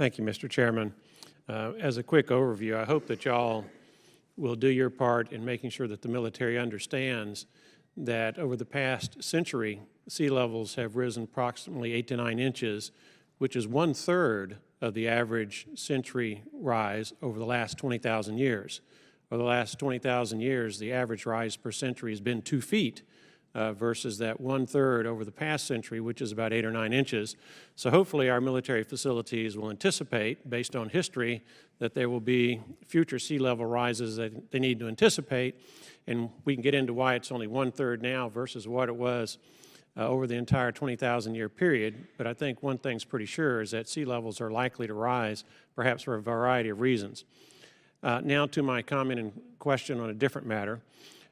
Thank you, Mr. Chairman. As a quick overview, I hope that y'all will do your part in making sure that the military understands that over the past century, sea levels have risen approximately 8 to 9 inches, which is 1/3 of the average century rise over the last 20,000 years. Over the last 20,000 years, the average rise per century has been 2 feet versus that 1/3 over the past century, which is about 8 or 9 inches. So hopefully our military facilities will anticipate, based on history, that there will be future sea level rises that they need to anticipate, and we can get into why it's only 1/3 now versus what it was over the entire 20,000 year period. But I think one thing's pretty sure is that sea levels are likely to rise, perhaps for a variety of reasons. Now to my comment and question on a different matter.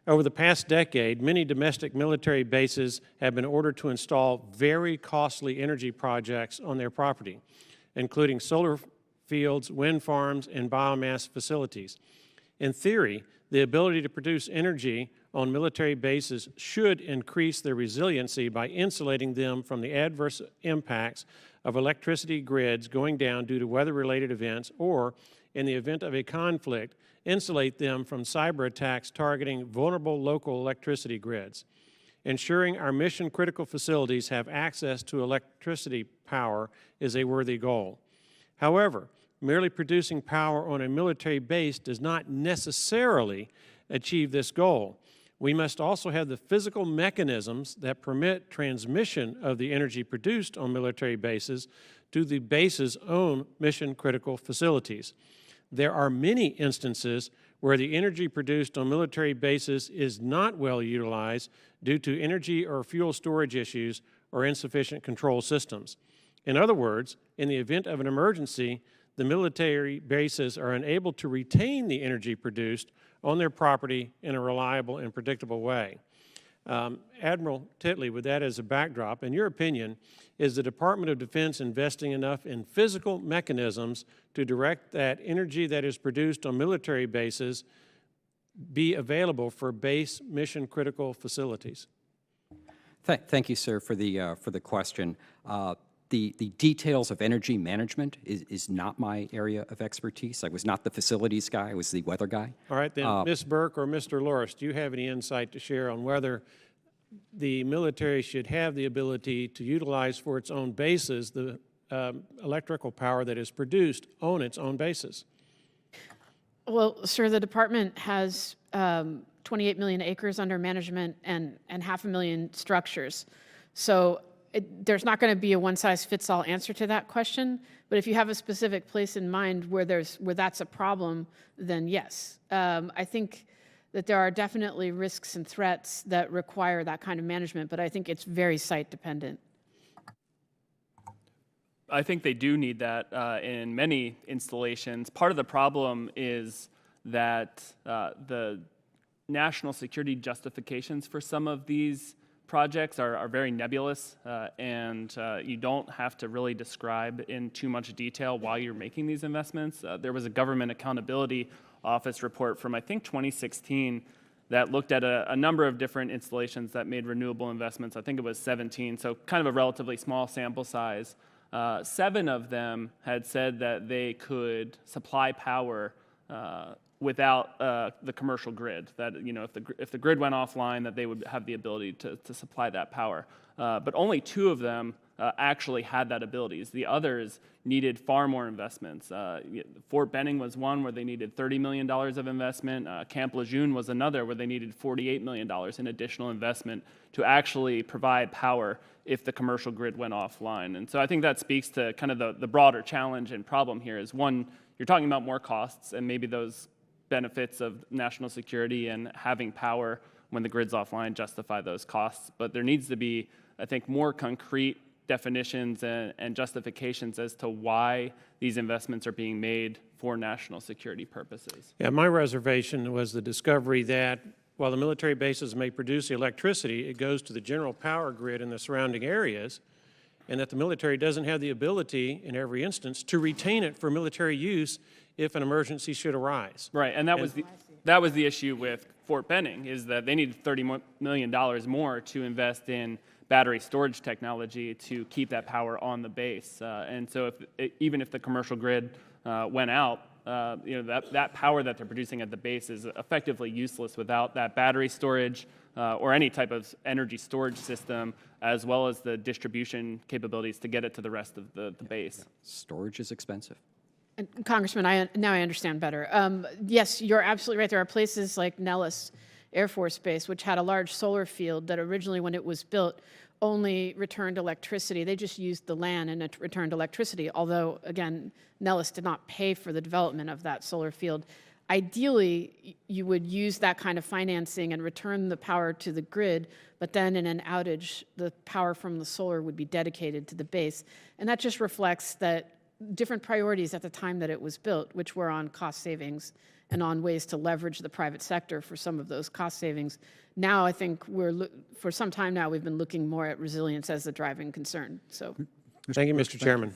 Over the past decade, many domestic military bases have been ordered to install very costly energy projects on their property, including solar fields, wind farms, and biomass facilities. In theory, the ability to produce energy on military bases should increase their resiliency by insulating them from the adverse impacts of electricity grids going down due to weather-related events, or, in the event of a conflict, insulate them from cyber attacks targeting vulnerable local electricity grids. Ensuring our mission-critical facilities have access to electricity power is a worthy goal. However, merely producing power on a military base does not necessarily achieve this goal. We must also have the physical mechanisms that permit transmission of the energy produced on military bases to the base's own mission-critical facilities. There are many instances where the energy produced on military bases is not well utilized due to energy or fuel storage issues or insufficient control systems. In other words, in the event of an emergency, the military bases are unable to retain the energy produced on their property in a reliable and predictable way. Admiral Titley, with that as a backdrop, in your opinion, is the Department of Defense investing enough in physical mechanisms to direct that energy that is produced on military bases be available for base mission-critical facilities? Thank you, sir, for the question. The details of energy management is not my area of expertise. I was not the facilities guy. I was the weather guy. All right, then, Ms. Burke or Mr. Loris, do you have any insight to share on whether the military should have the ability to utilize for its own bases the electrical power that is produced on its own bases? Well, sir, the department has 28 million acres under management and 500,000 structures. So there's not going to be a one-size-fits-all answer to that question, but if you have a specific place in mind where that's a problem, then yes. I think that there are definitely risks and threats that require that kind of management, but I think it's very site-dependent. I think they do need that in many installations. Part of the problem is that the national security justifications for some of these projects are very nebulous, and you don't have to really describe in too much detail why you're making these investments. There was a Government Accountability Office report from, I think, 2016 that looked at a number of different installations that made renewable investments. I think it was 17, so kind of a relatively small sample size. 7 of them had said that they could supply power without the commercial grid, that if the grid went offline, that they would have the ability to supply that power. But only 2 of them actually had that ability. The others needed far more investments. Fort Benning was one where they needed $30 million of investment. Camp Lejeune was another where they needed $48 million in additional investment to actually provide power if the commercial grid went offline. And so I think that speaks to kind of the broader challenge and problem here is, one, you're talking about more costs, and maybe those benefits of national security and having power when the grid's offline justify those costs. But there needs to be, I think, more concrete definitions and justifications as to why these investments are being made for national security purposes. Yeah, my reservation was the discovery that while the military bases may produce the electricity, it goes to the general power grid in the surrounding areas, and that the military doesn't have the ability in every instance to retain it for military use if an emergency should arise. Right, and that was the issue with Fort Benning, is that they needed $30 million more to invest in battery storage technology to keep that power on the base. And so even if the commercial grid went out, that power that they're producing at the base is effectively useless without that battery storage or any type of energy storage system, as well as the distribution capabilities to get it to the rest of the base. Storage is expensive. And Congressman, now I understand better. Yes, you're absolutely right. There are places like Nellis Air Force Base, which had a large solar field that originally, when it was built, only returned electricity. They just used the land and it returned electricity, although, again, Nellis did not pay for the development of that solar field. Ideally, you would use that kind of financing and return the power to the grid, but then in an outage, the power from the solar would be dedicated to the base. And that just reflects that different priorities at the time that it was built, which were on cost savings and on ways to leverage the private sector for some of those cost savings. Now, I think for some time now, we've been looking more at resilience as the driving concern. So, Thank you, Mr. Chairman.